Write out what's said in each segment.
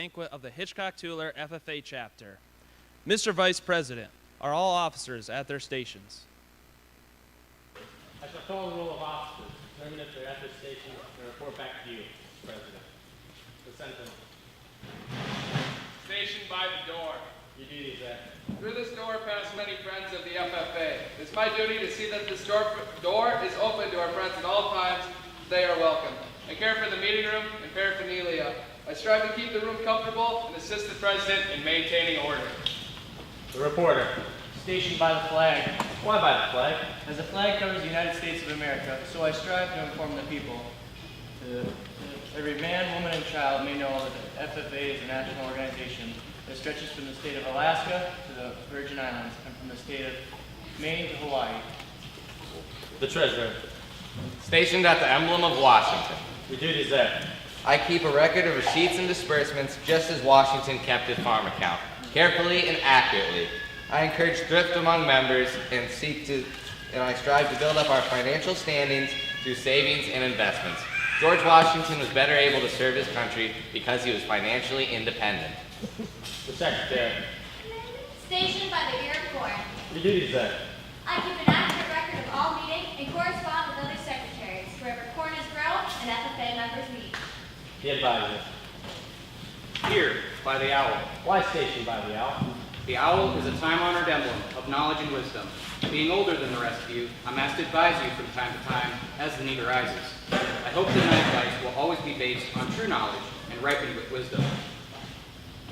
Banquet of the Hitchcock-Tulare FFA Chapter. Mr. Vice President, are all officers at their stations? I shall call the roll of officers, determine if they're at their stations, and report back to you, Mr. President. The sentinel. Stationed by the door. Your duty is that. Through this door pass many friends of the FFA. It's my duty to see that this door is open to our friends at all times. They are welcome. I care for the meeting room and paraphernalia. I strive to keep the room comfortable and assist the President in maintaining order. The reporter. Stationed by the flag. Why by the flag? As the flag covers the United States of America, so I strive to inform the people. Every man, woman, and child may know that the FFA is a national organization that stretches from the state of Alaska to the Virgin Islands and from the state of Maine to Hawaii. The treasurer. Stationed at the emblem of Washington. Your duty is that. I keep a record of receipts and disbursements just as Washington kept his farm account, carefully and accurately. I encourage thrift among members and I strive to build up our financial standings through savings and investments. George Washington was better able to serve his country because he was financially independent. The secretary. Stationed by the ear of corn. Your duty is that. I keep an accurate record of all meetings and correspond with other secretaries wherever corn is grown and FFA members meet. The advisor. Here, by the owl. Why stationed by the owl? The owl is a time-honored emblem of knowledge and wisdom. Being older than the rest of you, I'm asked to advise you from time to time as the need arises. I hope that my advice will always be based on true knowledge and ripened with wisdom.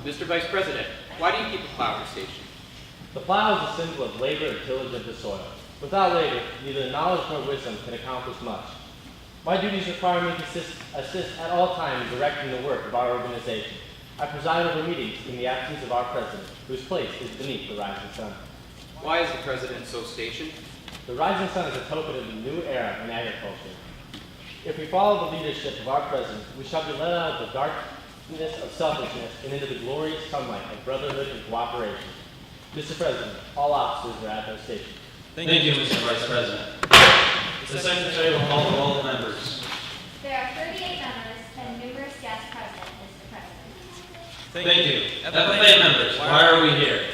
Mr. Vice President, why do you keep a plow at your station? The plow is a symbol of labor and tillage of the soil. Without labor, neither knowledge nor wisdom can accomplish much. My duties require me to assist at all times in directing the work of our organization. I preside over meetings in the absence of our president, whose place is beneath the rising sun. Why is the President so stationed? The rising sun is a token of a new era in agriculture. If we follow the leadership of our president, we shall be led out of the darkness of selfishness and into the glorious sunlight of brotherhood and cooperation. Mr. President, all officers are at their stations. Thank you, Mr. Vice President. The Secretary will call the roll of members. There are 38 members and numerous guests present, Mr. President. Thank you. FFA members, why are we here?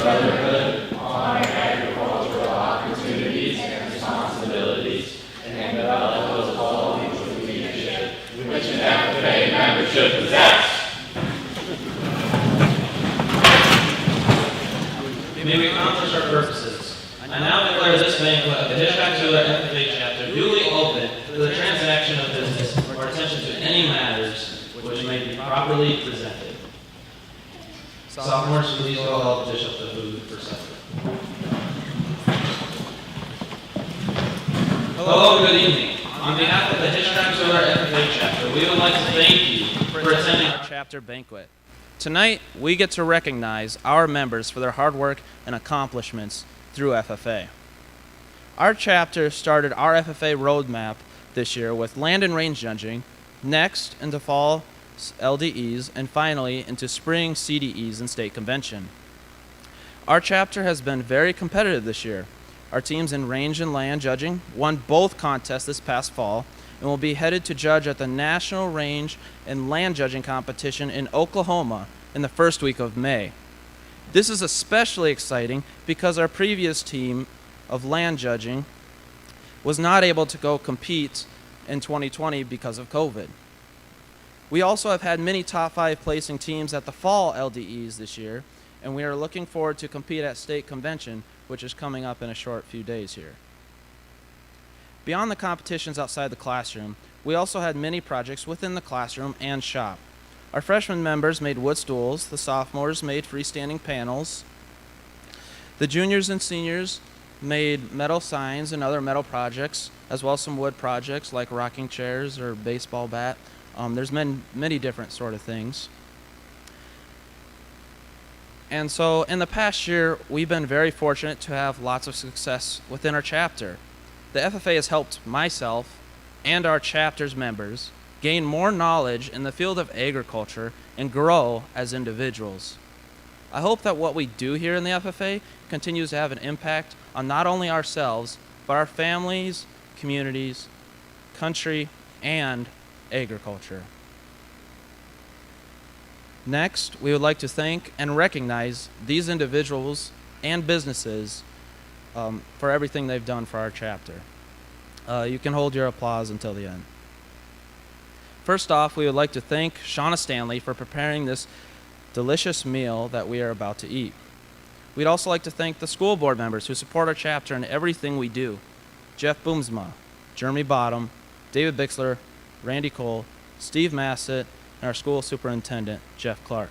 Brotherhood, honor agricultural opportunities and responsibilities, and develop the qualities of leadership which an FFA member should possess. May we accomplish our purposes. I now declare this banquet of the Hitchcock-Tulare FFA Chapter duly open to the transaction of business or attention to any matters which may be properly presented. Sophomores, please all help dish up the food for supper. Hello, good evening. On behalf of the Hitchcock-Tulare FFA Chapter, we would like to thank you for attending our chapter banquet. Tonight, we get to recognize our members for their hard work and accomplishments through FFA. Our chapter started our FFA roadmap this year with land and range judging, next into fall LDEs, and finally into spring Cdes and state convention. Our chapter has been very competitive this year. Our teams in range and land judging won both contests this past fall and will be headed to judge at the National Range and Land Judging Competition in Oklahoma in the first week of May. This is especially exciting because our previous team of land judging was not able to go compete in 2020 because of COVID. We also have had many top 5 placing teams at the fall LDEs this year, and we are looking forward to compete at state convention, which is coming up in a short few days here. Beyond the competitions outside the classroom, we also had many projects within the classroom and shop. Our freshman members made wood stools, the sophomores made freestanding panels, the juniors and seniors made metal signs and other metal projects, as well as some wood projects like rocking chairs or baseball bat. There's many different sort of things. And so in the past year, we've been very fortunate to have lots of success within our chapter. The FFA has helped myself and our chapter's members gain more knowledge in the field of agriculture and grow as individuals. I hope that what we do here in the FFA continues to have an impact on not only ourselves, but our families, communities, country, and agriculture. Next, we would like to thank and recognize these individuals and businesses for everything they've done for our chapter. You can hold your applause until the end. First off, we would like to thank Shauna Stanley for preparing this delicious meal that we are about to eat. We'd also like to thank the school board members who support our chapter in everything we do. Jeff Boomsma, Jeremy Bottom, David Bixler, Randy Cole, Steve Massett, and our school superintendent, Jeff Clark.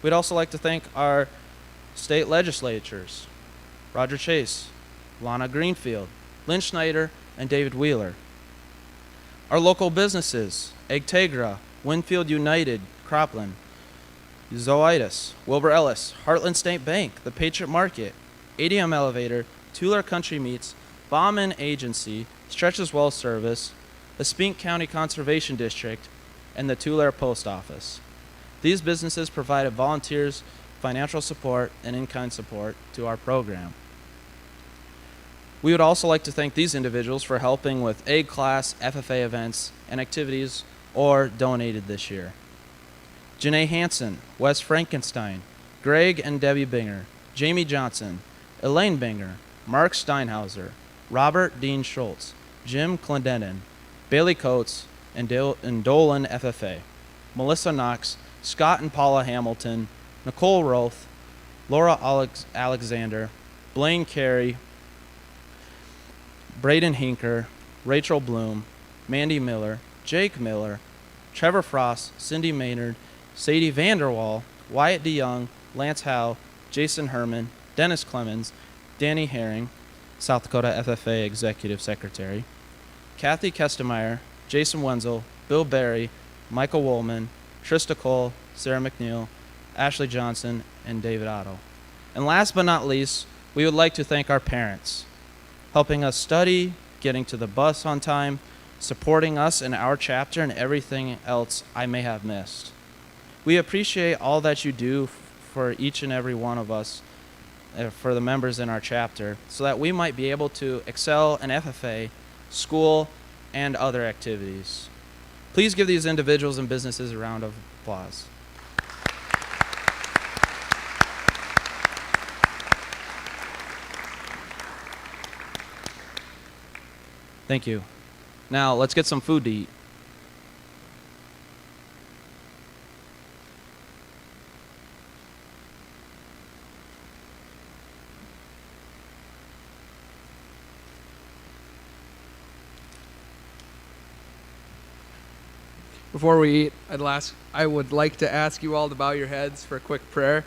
We'd also like to thank our state legislatures, Roger Chase, Lana Greenfield, Lynn Schneider, and David Wheeler. Our local businesses, Egtegra, Winfield United, Cropland, Zoitis, Wilbur Ellis, Heartland State Bank, the Patriot Market, ADM Elevator, Tulare Country Meats, Bauman Agency, Stretches Well Service, the Spink County Conservation District, and the Tulare Post Office. These businesses provided volunteers, financial support, and in-kind support to our program. We would also like to thank these individuals for helping with egg class, FFA events, and activities, or donated this year. Janae Hansen, Wes Frankenstein, Greg and Debbie Binger, Jamie Johnson, Elaine Binger, Mark Steinhauser, Robert Dean Schultz, Jim Clendenin, Bailey Coates, and Dolan FFA, Melissa Knox, Scott and Paula Hamilton, Nicole Roth, Laura Alexander, Blaine Carey, Braden Hinker, Rachel Bloom, Mandy Miller, Jake Miller, Trevor Frost, Cindy Maynard, Sadie Vanderwaal, Wyatt DeYoung, Lance Howe, Jason Herman, Dennis Clemens, Danny Herring, South Dakota FFA Executive Secretary, Kathy Kestemeyer, Jason Wenzel, Bill Barry, Michael Woolman, Trista Cole, Sarah McNeil, Ashley Johnson, and David Otto. And last but not least, we would like to thank our parents, helping us study, getting to the bus on time, supporting us in our chapter, and everything else I may have missed. We appreciate all that you do for each and every one of us, for the members in our chapter, so that we might be able to excel in FFA, school, and other activities. Please give these individuals and businesses a round of applause. Thank you. Now, let's get some food to eat. Before we eat, I would like to ask you all to bow your heads for a quick prayer.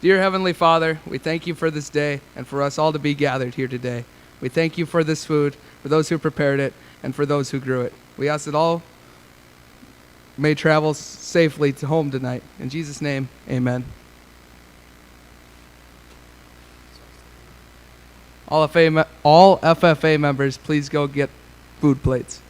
Dear Heavenly Father, we thank you for this day and for us all to be gathered here today. We thank you for this food, for those who prepared it, and for those who grew it. We ask that all may travel safely to home tonight. In Jesus' name, amen. All FFA members, please go get food plates.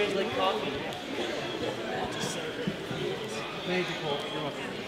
smells like coffee. Thank you, Cole. You're welcome.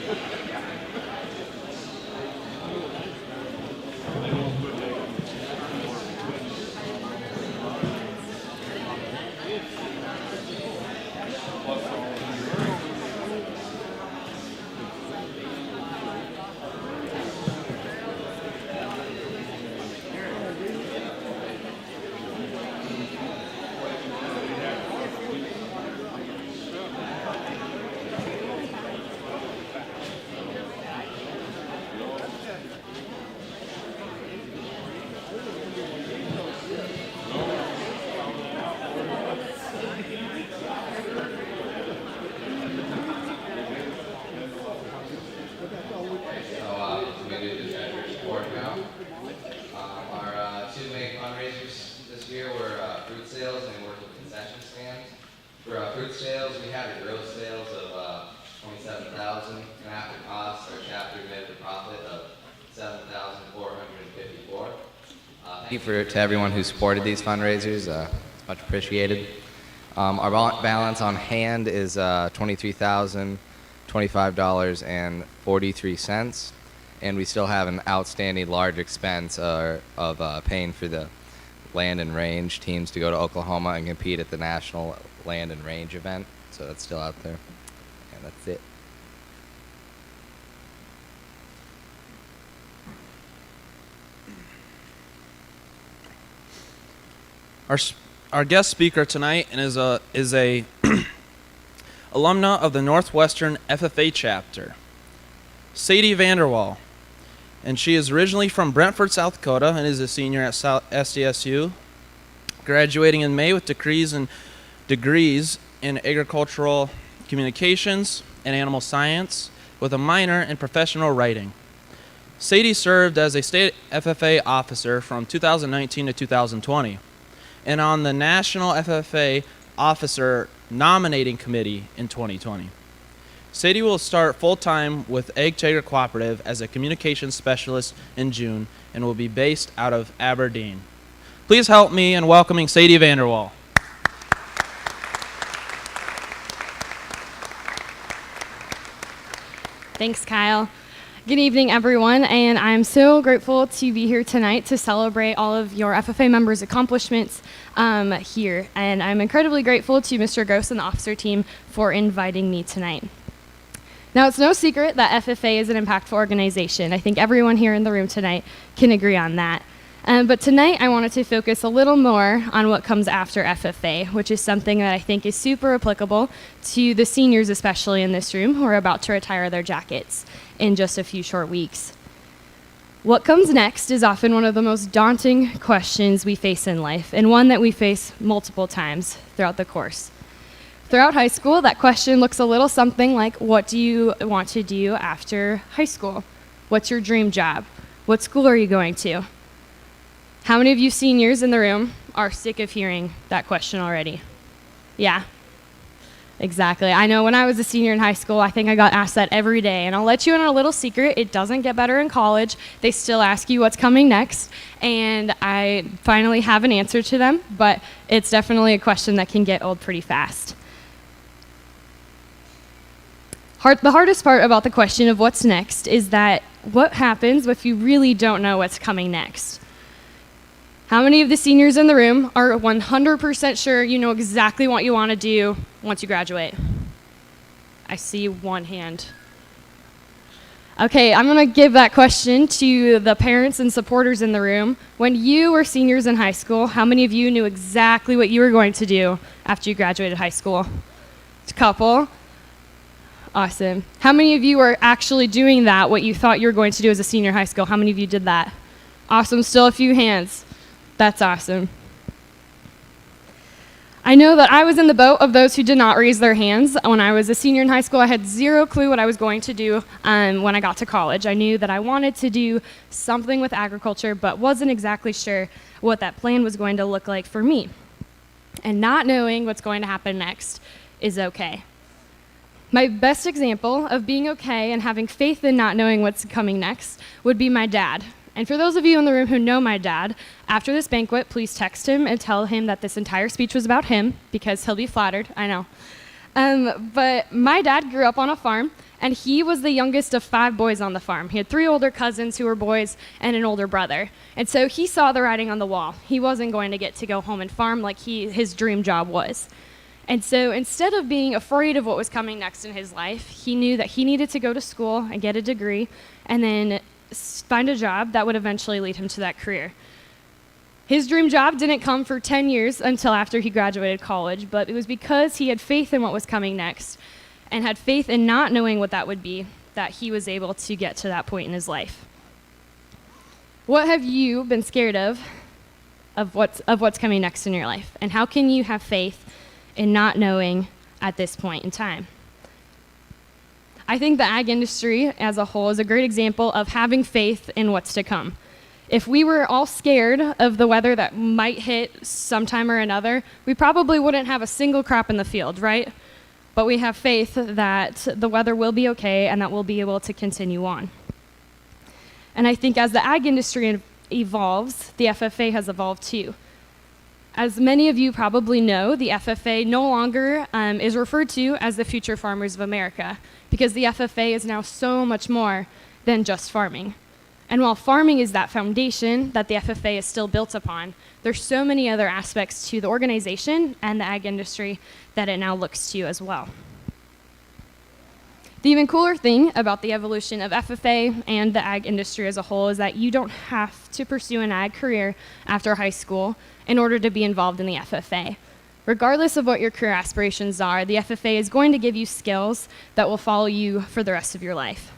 Thank you to everyone who supported these fundraisers. Much appreciated. Our balance on hand is $23,025.43, and we still have an outstanding large expense of paying for the land and range teams to go to Oklahoma and compete at the National Land and Range event. So that's still out there. And that's it. Our guest speaker tonight is a alumna of the Northwestern FFA chapter, Sadie Vanderwaal, and she is originally from Brentford, South Dakota, and is a senior at SDSU, graduating in May with degrees in agricultural communications and animal science, with a minor in professional writing. Sadie served as a state FFA officer from 2019 to 2020. And on the National FFA Officer Nominating Committee in 2020. Sadie will start full-time with Egg Tiger Cooperative as a communications specialist in June and will be based out of Aberdeen. Please help me in welcoming Sadie Vanderwaal. Thanks, Kyle. Good evening, everyone, and I'm so grateful to be here tonight to celebrate all of your FFA members' accomplishments here. And I'm incredibly grateful to Mr. Gross and the officer team for inviting me tonight. Now, it's no secret that FFA is an impactful organization. I think everyone here in the room tonight can agree on that. But tonight, I wanted to focus a little more on what comes after FFA, which is something that I think is super applicable to the seniors, especially in this room, who are about to retire their jackets in just a few short weeks. What comes next is often one of the most daunting questions we face in life, and one that we face multiple times throughout the course. Throughout high school, that question looks a little something like, what do you want to do after high school? What's your dream job? What school are you going to? How many of you seniors in the room are sick of hearing that question already? Yeah, exactly. I know when I was a senior in high school, I think I got asked that every day. And I'll let you in on a little secret. It doesn't get better in college. They still ask you what's coming next. And I finally have an answer to them, but it's definitely a question that can get old pretty fast. The hardest part about the question of what's next is that what happens if you really don't know what's coming next? How many of the seniors in the room are 100% sure you know exactly what you want to do once you graduate? I see one hand. Okay, I'm going to give that question to the parents and supporters in the room. When you were seniors in high school, how many of you knew exactly what you were going to do after you graduated high school? A couple. Awesome. How many of you are actually doing that, what you thought you were going to do as a senior in high school? How many of you did that? Awesome. Still a few hands. That's awesome. I know that I was in the boat of those who did not raise their hands. When I was a senior in high school, I had zero clue what I was going to do when I got to college. I knew that I wanted to do something with agriculture, but wasn't exactly sure what that plan was going to look like for me. And not knowing what's going to happen next is okay. My best example of being okay and having faith in not knowing what's coming next would be my dad. And for those of you in the room who know my dad, after this banquet, please text him and tell him that this entire speech was about him, because he'll be flattered, I know. But my dad grew up on a farm, And he was the youngest of 5 boys on the farm. He had 3 older cousins who were boys and an older brother. And so he saw the writing on the wall. He wasn't going to get to go home and farm like his dream job was. And so instead of being afraid of what was coming next in his life, he knew that he needed to go to school and get a degree and then find a job that would eventually lead him to that career. His dream job didn't come for 10 years until after he graduated college, but it was because he had faith in what was coming next and had faith in not knowing what that would be that he was able to get to that point in his life. What have you been scared of what's coming next in your life? And how can you have faith in not knowing at this point in time? I think the ag industry as a whole is a great example of having faith in what's to come. If we were all scared of the weather that might hit sometime or another, we probably wouldn't have a single crop in the field, right? But we have faith that the weather will be okay and that we'll be able to continue on. And I think as the ag industry evolves, the FFA has evolved too. As many of you probably know, the FFA no longer is referred to as the Future Farmers of America, because the FFA is now so much more than just farming. And while farming is that foundation that the FFA is still built upon, there's so many other aspects to the organization and the ag industry that it now looks to as well. The even cooler thing about the evolution of FFA and the ag industry as a whole is that you don't have to pursue an ag career after high school in order to be involved in the FFA. Regardless of what your career aspirations are, the FFA is going to give you skills that will follow you for the rest of your life.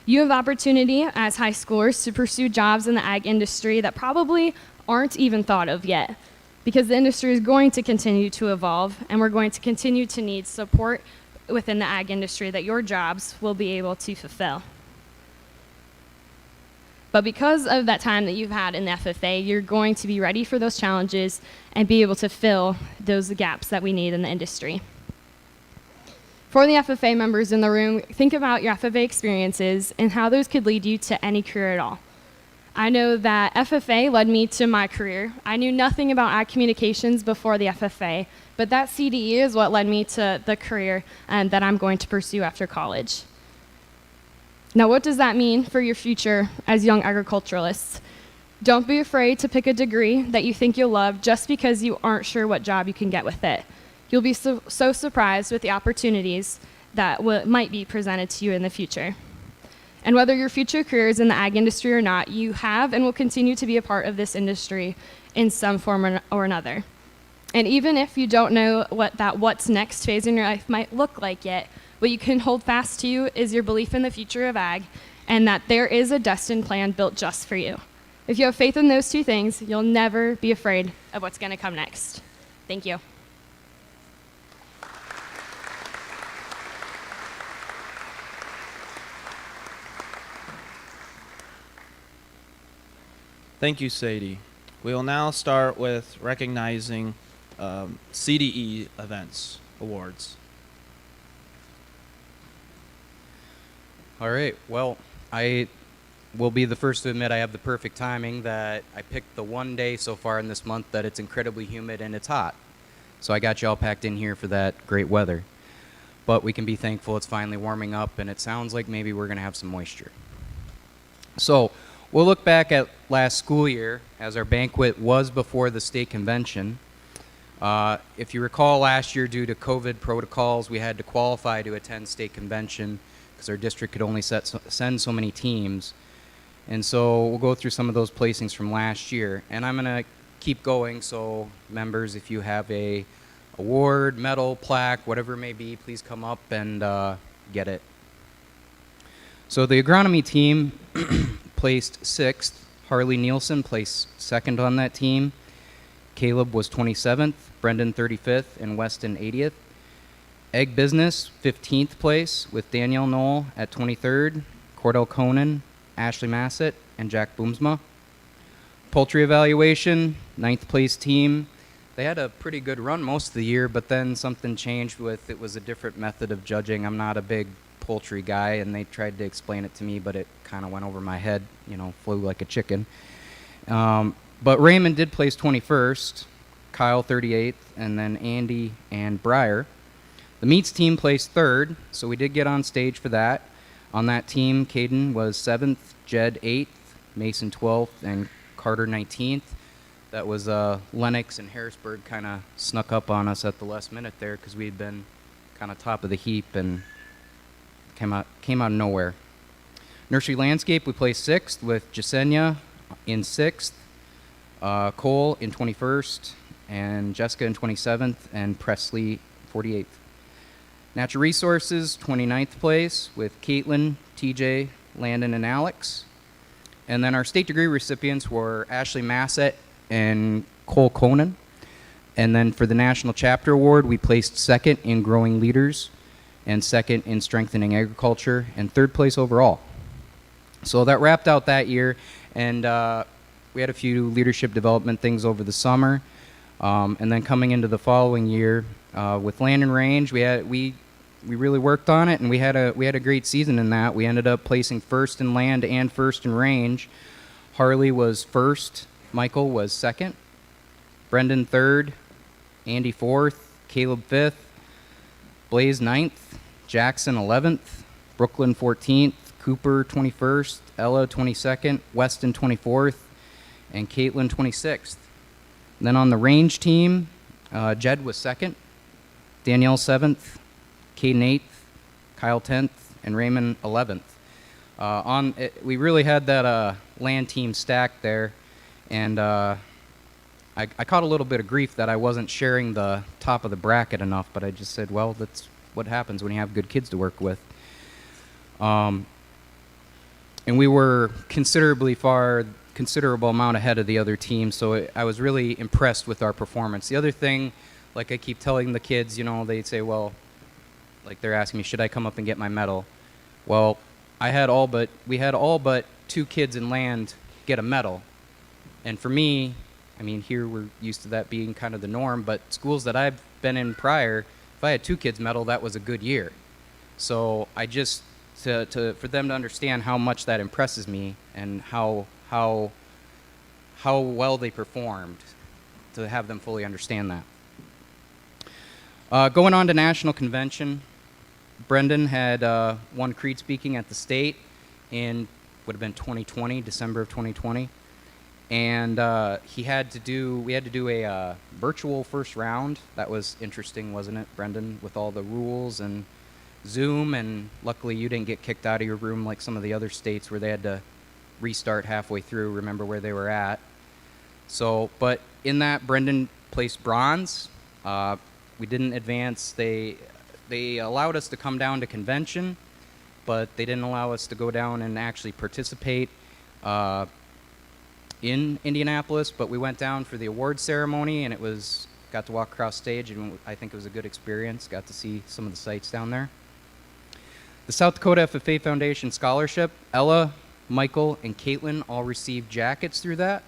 You have opportunity as high schoolers to pursue jobs in the ag industry that probably aren't even thought of yet, because the industry is going to continue to evolve, and we're going to continue to need support within the ag industry that your jobs will be able to fulfill. But because of that time that you've had in the FFA, you're going to be ready for those challenges and be able to fill those gaps that we need in the industry. For the FFA members in the room, think about your FFA experiences and how those could lead you to any career at all. I know that FFA led me to my career. I knew nothing about ag communications before the FFA, but that CDE is what led me to the career that I'm going to pursue after college. Now, what does that mean for your future as young agriculturalists? Don't be afraid to pick a degree that you think you'll love just because you aren't sure what job you can get with it. You'll be so surprised with the opportunities that might be presented to you in the future. And whether your future career is in the ag industry or not, you have and will continue to be a part of this industry in some form or another. And even if you don't know what that what's next phase in your life might look like yet, what you can hold fast to is your belief in the future of ag and that there is a destined plan built just for you. If you have faith in those two things, you'll never be afraid of what's going to come next. Thank you. Thank you, Sadie. We will now start with recognizing CDE events, awards. All right, well, I will be the first to admit I have the perfect timing that I picked the one day so far in this month that it's incredibly humid and it's hot. So I got you all packed in here for that great weather. But we can be thankful it's finally warming up and it sounds like maybe we're going to have some moisture. So we'll look back at last school year as our banquet was before the state convention. If you recall last year, due to COVID protocols, we had to qualify to attend state convention because our district could only send so many teams. And so we'll go through some of those placings from last year. And I'm going to keep going, so members, if you have a award, medal, plaque, whatever it may be, please come up and get it. So the agronomy team placed 6th. Harley Nielsen placed 2nd on that team. Caleb was 27th, Brendan 35th, and Weston 80th. Egg Business, 15th place, with Danielle Knoll at 23rd, Cordell Conan, Ashley Massett, and Jack Boomsma. Poultry Evaluation, 9th place team. They had a pretty good run most of the year, but then something changed with it was a different method of judging. I'm not a big poultry guy, and they tried to explain it to me, but it kind of went over my head, flew like a chicken. But Raymond did place 21st, Kyle 38th, and then Andy and Breyer. The meets team placed third, so we did get on stage for that. On that team, Caden was 7th, Jed 8th, Mason 12th, and Carter 19th. That was Lennox and Harrisburg kind of snuck up on us at the last minute there because we'd been kind of top of the heap and came out of nowhere. Nursery landscape, we placed 6th with Jasenia in 6th, Cole in 21st, and Jessica in 27th, and Presley 48th. Natural resources, 29th place with Caitlin, TJ, Landon, and Alex. And then our state degree recipients were Ashley Massett and Cole Conan. And then for the National Chapter Award, we placed 2nd in Growing Leaders and 2nd in Strengthening Agriculture and 3rd place overall. So that wrapped out that year, and we had a few leadership development things over the summer. And then coming into the following year, with Land and Range, we really worked on it, and we had a great season in that. We ended up placing 1st in Land and 1st in Range. Harley was 1st, Michael was 2nd, Brendan 3rd, Andy 4th, Caleb 5th, Blaze 9th, Jackson 11th, Brooklyn 14th, Cooper 21st, Ella 22nd, Weston 24th, and Caitlin 26th. And then on the Range team, Jed was 2nd, Danielle 7th, Caden 8th, Kyle 10th, and Raymond 11th. We really had that Land team stacked there, and I caught a little bit of grief that I wasn't sharing the top of the bracket enough, but I just said, well, that's what happens when you have good kids to work with. And we were considerable amount ahead of the other team, so I was really impressed with our performance. The other thing, like I keep telling the kids, they'd say, well, like they're asking me, should I come up and get my medal? Well, we had all but 2 kids in Land get a medal. And for me, here we're used to that being kind of the norm, but schools that I've been in prior, if I had 2 kids medal, that was a good year. So I just, for them to understand how much that impresses me and how well they performed, to have them fully understand that. Going on to National Convention, Brendan had won creed speaking at the state in, would have been 2020, December of 2020. And we had to do a virtual first round. That was interesting, wasn't it, Brendan, with all the rules and Zoom, and luckily you didn't get kicked out of your room like some of the other states where they had to restart halfway through, remember where they were at. So, but in that, Brendan placed bronze. We didn't advance. They allowed us to come down to convention, but they didn't allow us to go down and actually participate in Indianapolis. But we went down for the award ceremony, and got to walk across stage, and I think it was a good experience. Got to see some of the sights down there. The South Dakota FFA Foundation Scholarship, Ella, Michael, and Caitlin all received jackets through that.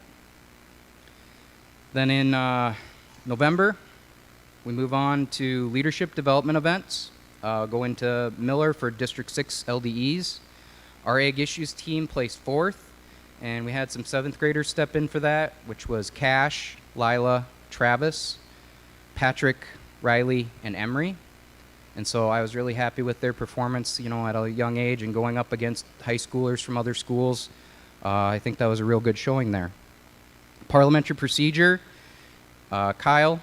Then in November, we move on to leadership development events. Go into Miller for District 6 LDEs. Our Ag Issues team placed 4th, and we had some 7th graders step in for that, which was Cash, Lila, Travis, Patrick, Riley, and Emery. And so I was really happy with their performance, at a young age and going up against high schoolers from other schools. I think that was a real good showing there. Parliamentary Procedure, Kyle,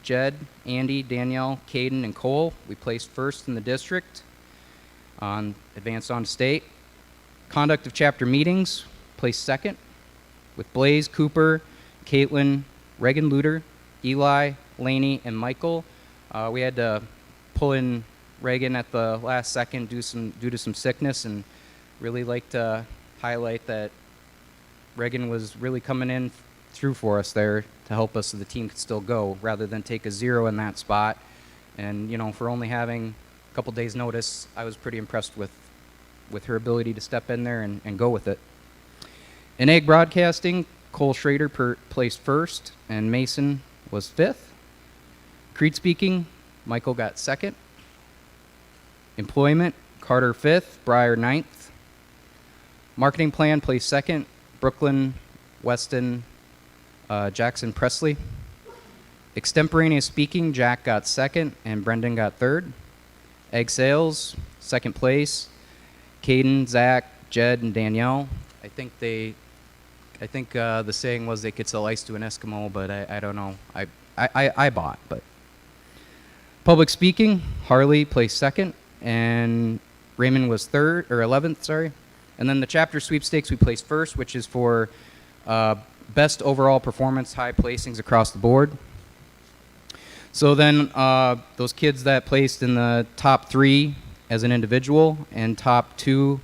Jed, Andy, Danielle, Caden, and Cole. We placed 1st in the district, advanced on to state. Conduct of chapter meetings, placed 2nd, with Blaze, Cooper, Caitlin, Reagan Luter, Eli, Laney, and Michael. We had to pull in Reagan at the last second due to some sickness, and really like to highlight that Reagan was really coming in through for us there to help us so the team could still go rather than take a 0 in that spot. And for only having a couple days notice, I was pretty impressed with her ability to step in there and go with it. In Ag Broadcasting, Cole Schrader placed 1st and Mason was 5th. Creed speaking, Michael got 2nd. Employment, Carter 5th, Breyer 9th. Marketing plan placed 2nd, Brooklyn, Weston, Jackson, Presley. Extemporaneous speaking, Jack got 2nd and Brendan got 3rd. Egg sales, second place. Caden, Zach, Jed, and Danielle. I think the saying was they could sell ice to an Eskimo, but I don't know. I bought, but. Public speaking, Harley placed second, and Raymond was 11th, sorry. And then the chapter sweepstakes, we placed first, which is for best overall performance, high placings across the board. So then those kids that placed in the top 3 as an individual and top 2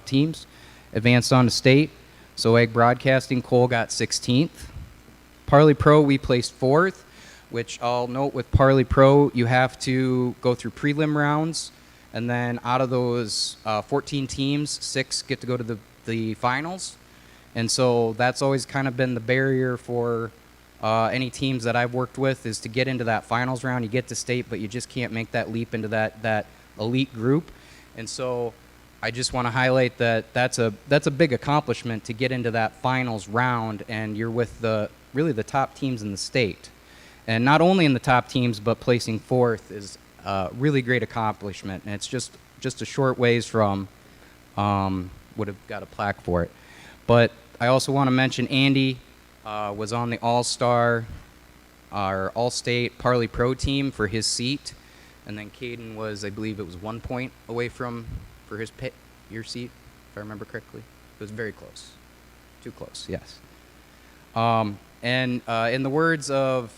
teams advanced on to state. So Egg Broadcasting, Cole got 16th. Parley Pro, we placed 4th, which I'll note with Parley Pro, you have to go through prelim rounds, and then out of those 14 teams, 6 get to go to the finals. And so that's always kind of been the barrier for any teams that I've worked with, is to get into that finals round. You get to state, but you just can't make that leap into that elite group. And so I just want to highlight that that's a big accomplishment to get into that finals round, and you're with really the top teams in the state. And not only in the top teams, but placing 4th is a really great accomplishment. And it's just a short ways from would have got a plaque for it. But I also want to mention Andy was on the All-Star, our All-State Parley Pro team for his seat. And then Caden was, I believe it was 1 point away for your seat, if I remember correctly. It was very close. Too close, yes. And in the words of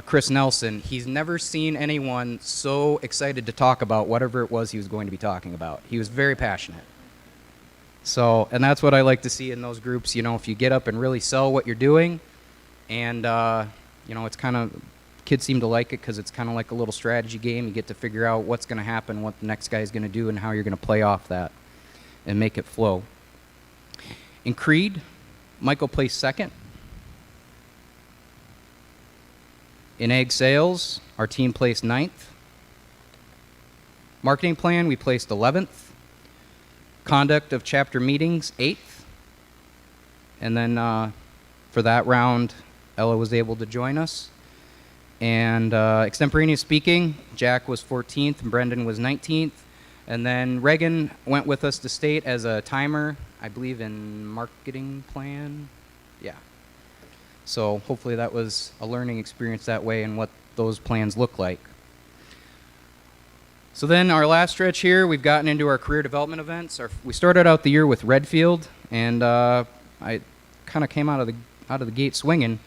Chris Nelson, he's never seen anyone so excited to talk about whatever it was he was going to be talking about. He was very passionate. So, and that's what I like to see in those groups. You know, if you get up and really sell what you're doing, and it's kind of, kids seem to like it because it's kind of like a little strategy game. You get to figure out what's going to happen, what the next guy is going to do, and how you're going to play off that and make it flow. In Creed, Michael placed second. In egg sales, our team placed 9th. Marketing plan, we placed 11th. Conduct of chapter meetings, 8th. And then for that round, Ella was able to join us. And extemporaneous speaking, Jack was 14th and Brendan was 19th. And then Reagan went with us to state as a timer, I believe in marketing plan. Yeah. So hopefully that was a learning experience that way and what those plans look like. So then our last stretch here, we've gotten into our career development events. We started out the year with Redfield, and I kind of came out of the gate swinging.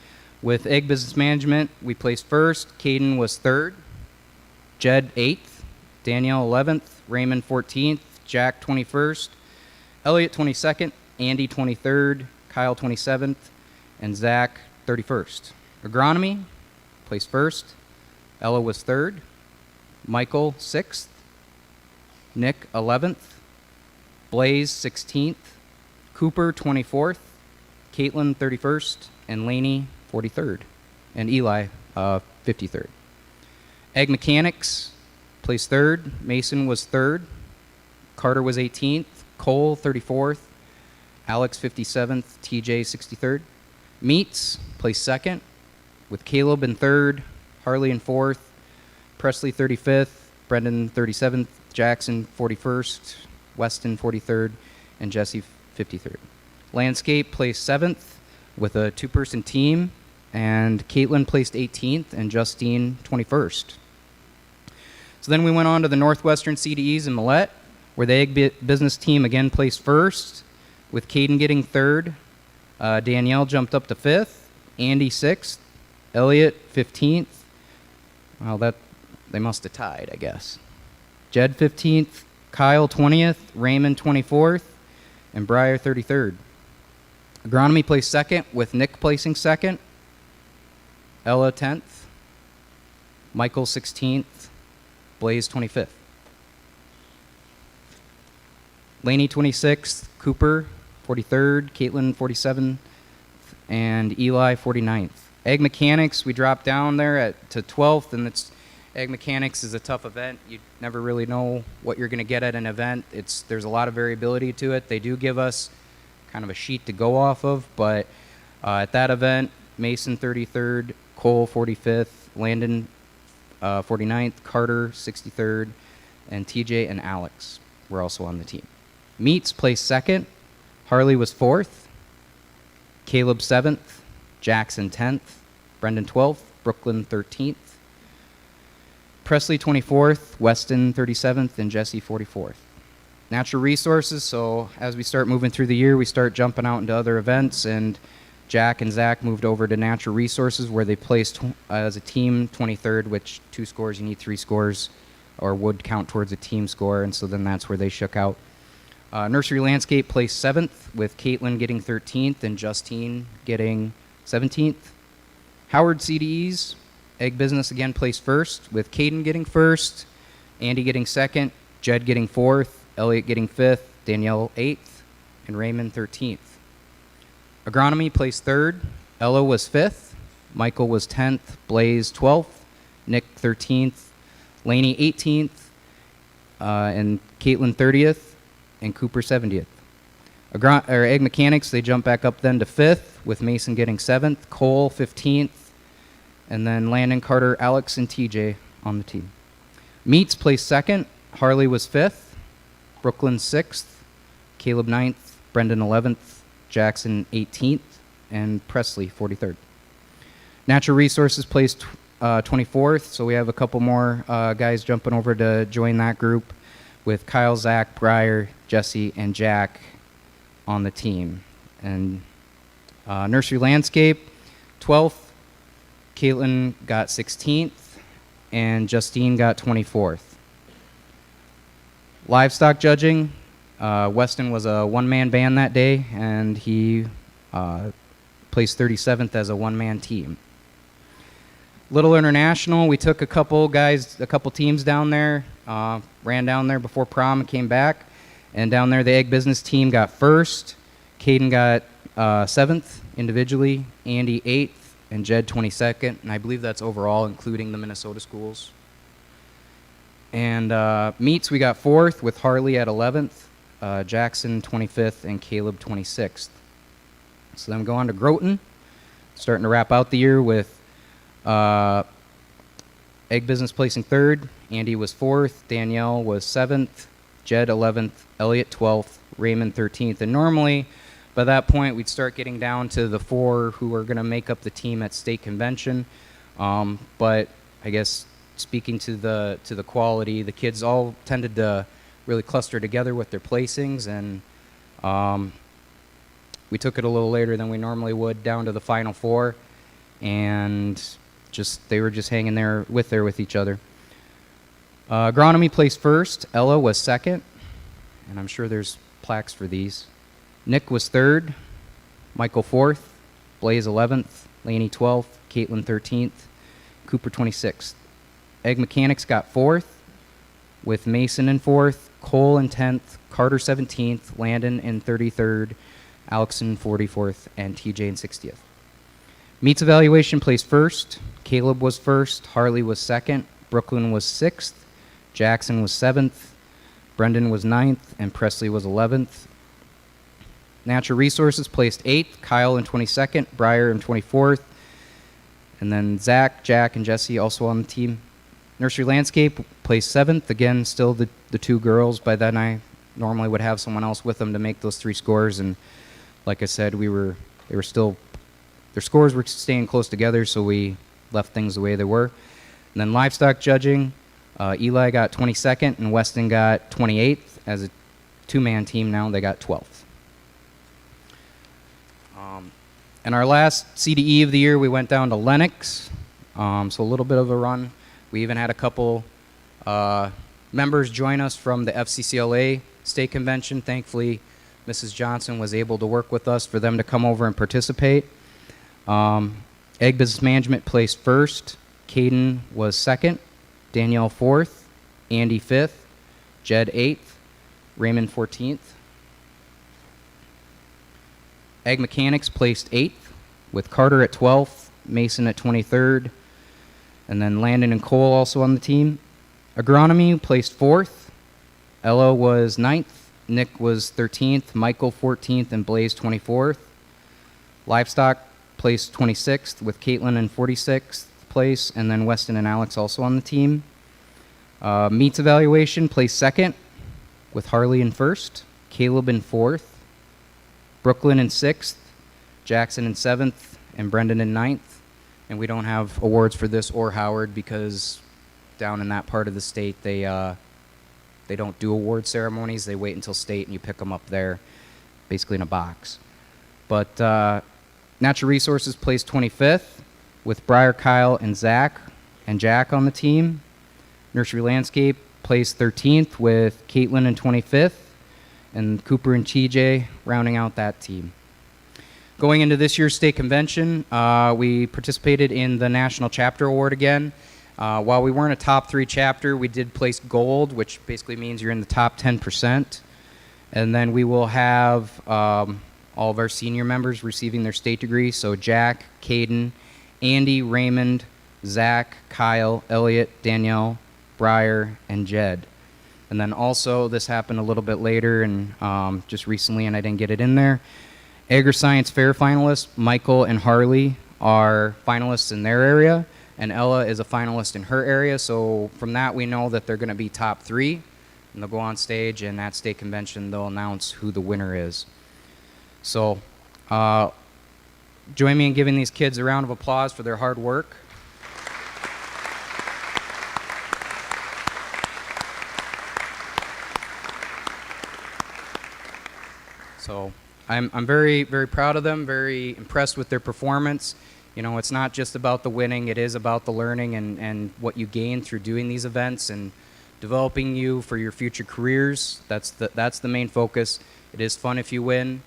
With Egg Business Management, we placed first. Caden was 3rd. Jed 8th. Danielle 11th. Raymond 14th. Jack 21st. Elliot 22nd. Andy 23rd. Kyle 27th. And Zach 31st. Agronomy, placed first. Ella was 3rd. Michael 6th. Nick 11th. Blaze 16th. Cooper 24th. Caitlin 31st. And Laney 43rd. And Eli 53rd. Egg Mechanics, placed 3rd. Mason was 3rd. Carter was 18th. Cole 34th. Alex 57th. TJ 63rd. Meats, placed 2nd, with Caleb in 3rd, Harley in 4th, Presley 35th, Brendan 37th, Jackson 41st, Weston 43rd, and Jesse 53rd. Landscape placed 7th with a 2-person team, and Caitlin placed 18th, and Justine 21st. So then we went on to the Northwestern Cdes in Millet, where the Egg Business team again placed first, with Caden getting 3rd. Danielle jumped up to 5th, Andy 6th, Elliot 15th. Well, they must have tied, I guess. Jed 15th, Kyle 20th, Raymond 24th, and Briar 33rd. Agronomy placed 2nd, with Nick placing 2nd, Ella 10th, Michael 16th, Blaze 25th. Laney 26th, Cooper 43rd, Caitlin 47th, and Eli 49th. Egg Mechanics, we dropped down there to 12th, and Egg Mechanics is a tough event. You never really know what you're going to get at an event. There's a lot of variability to it. They do give us kind of a sheet to go off of, but at that event, Mason 33rd, Cole 45th, Landon 49th, Carter 63rd, and TJ and Alex were also on the team. Meets placed second. Harley was 4th. Caleb 7th. Jackson 10th. Brendan 12th. Brooklyn 13th. Presley 24th. Weston 37th. And Jesse 44th. Natural resources, so as we start moving through the year, we start jumping out into other events, and Jack and Zach moved over to natural resources where they placed as a team 23rd, which 2 scores, you need 3 scores, or would count towards a team score, and so then that's where they shook out. Nursery landscape placed 7th, with Caitlin getting 13th and Justine getting 17th. Howard Cdes, egg business again placed 1st, with Caden getting 1st, Andy getting 2nd, Jed getting 4th, Elliot getting 5th, Danielle 8th, and Raymond 13th. Agronomy placed 3rd, Ella was 5th, Michael was 10th, Blaze 12th, Nick 13th, Laney 18th, and Caitlin 30th, and Cooper 70th. Egg mechanics, they jump back up then to 5th, with Mason getting 7th, Cole 15th, and then Landon, Carter, Alex, and TJ on the team. Meats placed 2nd, Harley was 5th, Brooklyn 6th, Caleb 9th, Brendan 11th, Jackson 18th, and Presley 43rd. Natural resources placed 24th, so we have a couple more guys jumping over to join that group with Kyle, Zach, Breyer, Jesse, and Jack on the team. And nursery landscape, 12th, Caitlin got 16th, and Justine got 24th. Livestock judging, Weston was a one-man band that day, and he placed 37th as a one-man team. Little International, we took a couple teams down there, ran down there before prom and came back, and down there the egg business team got 1st, Caden got 7th individually, Andy 8th, and Jed 22nd, and I believe that's overall, including the Minnesota schools. And meets, we got 4th with Harley at 11th, Jackson 25th, and Caleb 26th. So then we go on to Groton, starting to wrap out the year with egg business placing 3rd. Andy was 4th, Danielle was 7th, Jed 11th, Elliot 12th, Raymond 13th. And normally, by that point, we'd start getting down to the 4 who are going to make up the team at state convention. But I guess speaking to the quality, the kids all tended to really cluster together with their placings, and we took it a little later than we normally would down to the final 4, and they were just hanging there with each other. Agronomy placed 1st, Ella was 2nd, and I'm sure there's plaques for these. Nick was 3rd, Michael 4th, Blaze 11th, Laney 12th, Caitlin 13th, Cooper 26th. Egg mechanics got 4th, with Mason in 4th, Cole in 10th, Carter 17th, Landon in 33rd, Alex in 44th, and TJ in 60th. Meets evaluation placed 1st, Caleb was 1st, Harley was 2nd, Brooklyn was 6th, Jackson was 7th, Brendan was 9th, and Presley was 11th. Natural resources placed 8th, Kyle in 22nd, Breyer in 24th, and then Zach, Jack, and Jesse also on the team. Nursery landscape placed 7th, again still the 2 girls. By then I normally would have someone else with them to make those 3 scores, and like I said, their scores were staying close together, so we left things the way they were. And then livestock judging, Eli got 22nd and Weston got 28th. As a 2-man team now, they got 12th. In our last CDE of the year, we went down to Lenox, so a little bit of a run. We even had a couple members join us from the FCCLA State Convention. Thankfully, Mrs. Johnson was able to work with us for them to come over and participate. Egg Business Management placed 1st. Caden was 2nd. Danielle 4th. Andy 5th. Jed 8th. Raymond 14th. Egg Mechanics placed 8th, with Carter at 12th, Mason at 23rd, and then Landon and Cole also on the team. Agronomy placed 4th. Ella was 9th. Nick was 13th. Michael 14th, and Blaze 24th. Livestock placed 26th, with Caitlin in 46th place, and then Weston and Alex also on the team. Meets evaluation, placed second, with Harley in first, Caleb in fourth, Brooklyn in sixth, Jackson in seventh, and Brendan in ninth. And we don't have awards for this or Howard because down in that part of the state, they don't do award ceremonies. They wait until state and you pick them up there, basically in a box. But Natural Resources placed 25th with Briar, Kyle, and Zach and Jack on the team. Nursery Landscape placed 13th with Caitlin in 25th, and Cooper and TJ rounding out that team. Going into this year's state convention, we participated in the National Chapter Award again. While we weren't a top 3 chapter, we did place gold, which basically means you're in the top 10%. And then we will have all of our senior members receiving their state degree. So Jack, Caden, Andy, Raymond, Zach, Kyle, Elliot, Danielle, Briar, and Jed. And then also, this happened a little bit later and just recently, and I didn't get it in there. Agri-Science Fair finalists, Michael and Harley, are finalists in their area, and Ella is a finalist in her area. So from that, we know that they're going to be top 3, and they'll go on stage, and at state convention, they'll announce who the winner is. So join me in giving these kids a round of applause for their hard work. So I'm very, very proud of them, very impressed with their performance. You know, it's not just about the winning, it is about the learning and what you gain through doing these events and developing you for your future careers. That's the main focus. It is fun if you win,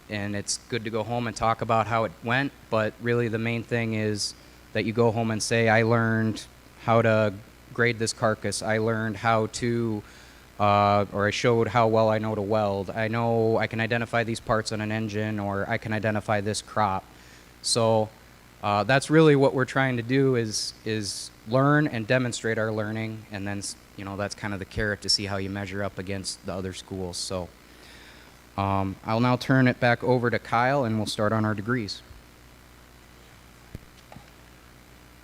and it's good to go home and talk about how it went, but really the main thing is that you go home and say, I learned how to grade this carcass, I learned how to or I showed how well I know to weld. I know I can identify these parts on an engine, or I can identify this crop. So that's really what we're trying to do is learn and demonstrate our learning, and then that's kind of the carrot to see how you measure up against the other schools. So I'll now turn it back over to Kyle, and we'll start on our degrees.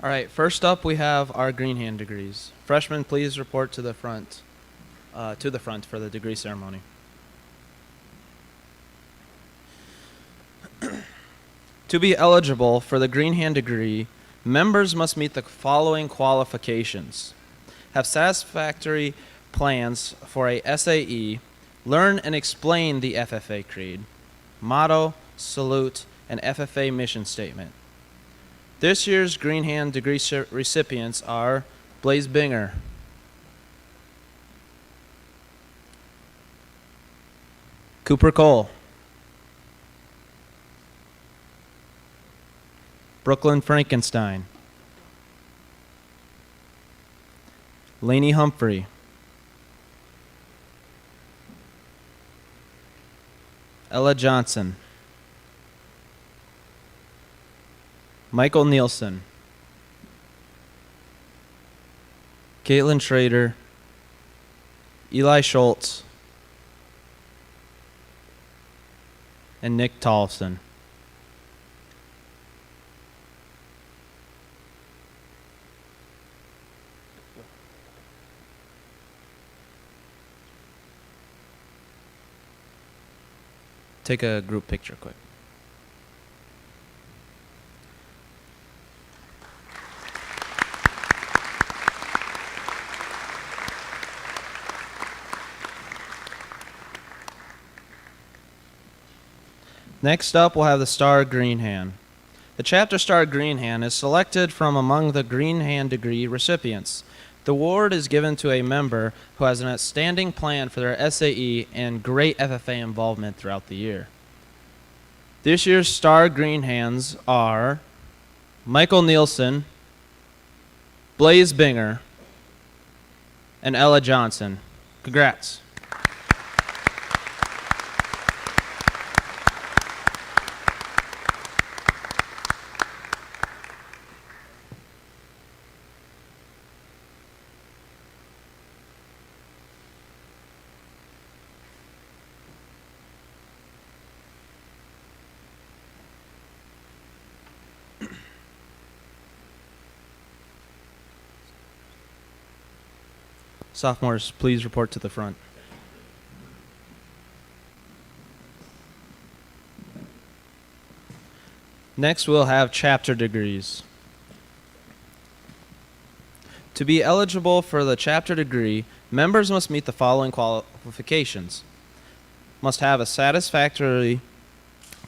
All right, first up we have our green hand degrees. Freshmen, please report to the front for the degree ceremony. To be eligible for the green hand degree, members must meet the following qualifications: have satisfactory plans for a SAE, learn and explain the FFA creed, motto, salute, and FFA mission statement. This year's green hand degree recipients are Blaze Binger, Cooper Cole, Brooklyn Frankenstein, Lainey Humphrey, Ella Johnson, Michael Nielsen, Caitlin Schrader, Eli Schultz, and Nick Tolson. Take a group picture quick. Next up, we'll have the Star Green Hand. The Chapter Star Green Hand is selected from among the Green Hand degree recipients. The award is given to a member who has an outstanding plan for their SAE and great FFA involvement throughout the year. This year's Star Green Hands are Michael Nielsen, Blaze Binger, and Ella Johnson. Congrats. Sophomores, please report to the front. Next, we'll have chapter degrees. To be eligible for the chapter degree, members must meet the following qualifications. Must have a satisfactorily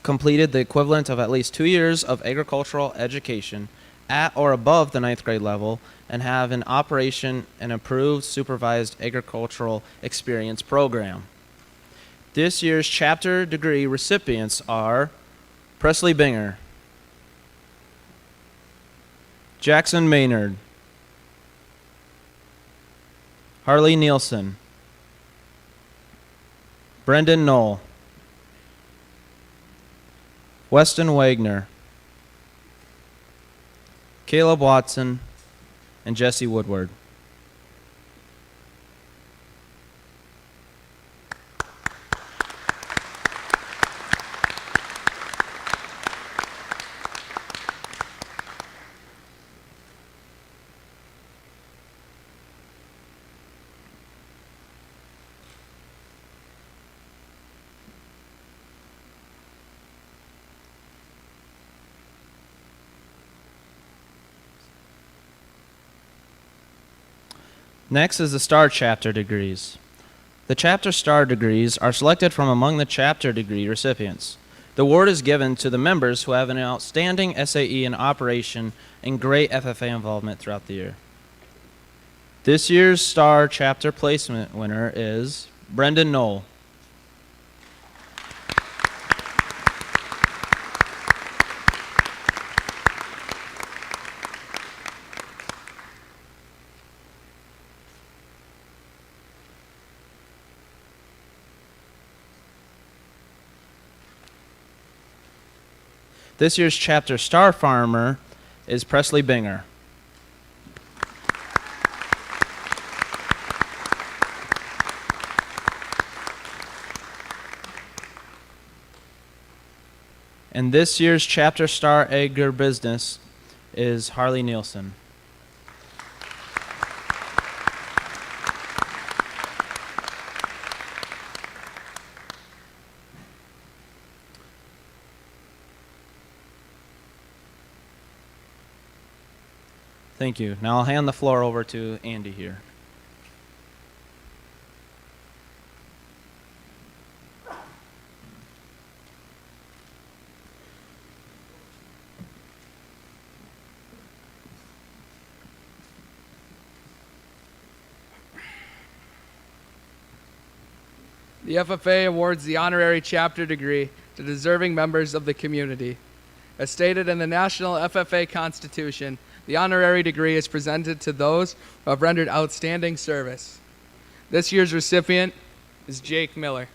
completed the equivalent of at least 2 years of agricultural education at or above the 9th grade level and have in operation an approved supervised agricultural experience program. This year's chapter degree recipients are Presley Binger, Jackson Maynard, Harley Nielsen, Brendan Knoll, Weston Wagner, Caleb Watson, and Jesse Woodward. Next is the STAR chapter degrees. The chapter STAR degrees are selected from among the chapter degree recipients. The award is given to the members who have an outstanding SAE in operation and great FFA involvement throughout the year. This year's STAR chapter placement winner is Brendan Knoll. This year's chapter star farmer is Presley Binger. And this year's chapter star agribusiness is Harley Nielsen. Thank you. Now I'll hand the floor over to Andy here. The FFA awards the honorary chapter degree to deserving members of the community. As stated in the National FFA Constitution, the honorary degree is presented to those who have rendered outstanding service. This year's recipient is Jake Miller.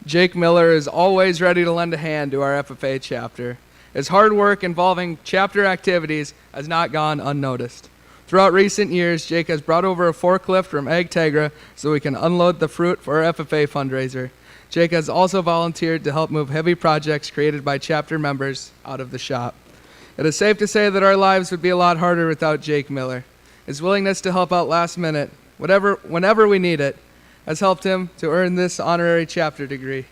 Jake Miller is always ready to lend a hand to our FFA chapter. His hard work involving chapter activities has not gone unnoticed. Throughout recent years, Jake has brought over a forklift from AgTegra so we can unload the fruit for our FFA fundraiser. Jake has also volunteered to help move heavy projects created by chapter members out of the shop. It is safe to say that our lives would be a lot harder without Jake Miller. His willingness to help out last minute, whenever we need it, has helped him to earn this honorary chapter degree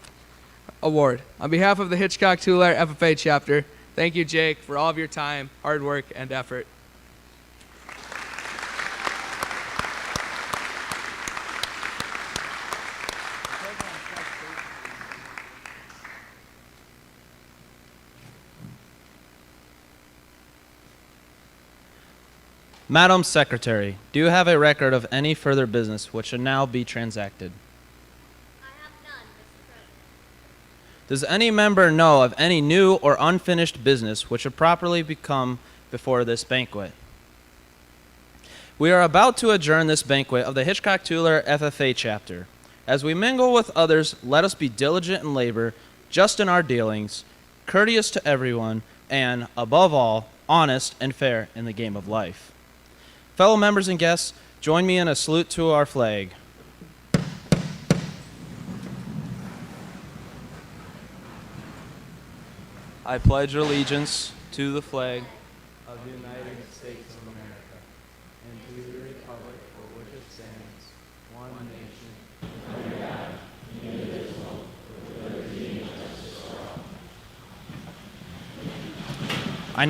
award. On behalf of the Hitchcock-Tulare FFA chapter, thank you, Jake, for all of your time, hard work, and effort. Madam Secretary, do you have a record of any further business which should now be transacted? I have none, Mr. President. Does any member know of any new or unfinished business which should properly become before this banquet? We are about to adjourn this banquet of the Hitchcock-Tulare FFA chapter. As we mingle with others, let us be diligent in labor, just in our dealings, courteous to everyone, and, above all, honest and fair in the game of life. Fellow members and guests, join me in a salute to our flag. I pledge allegiance to the flag of the United States of America and to the republic for which it stands, one nation,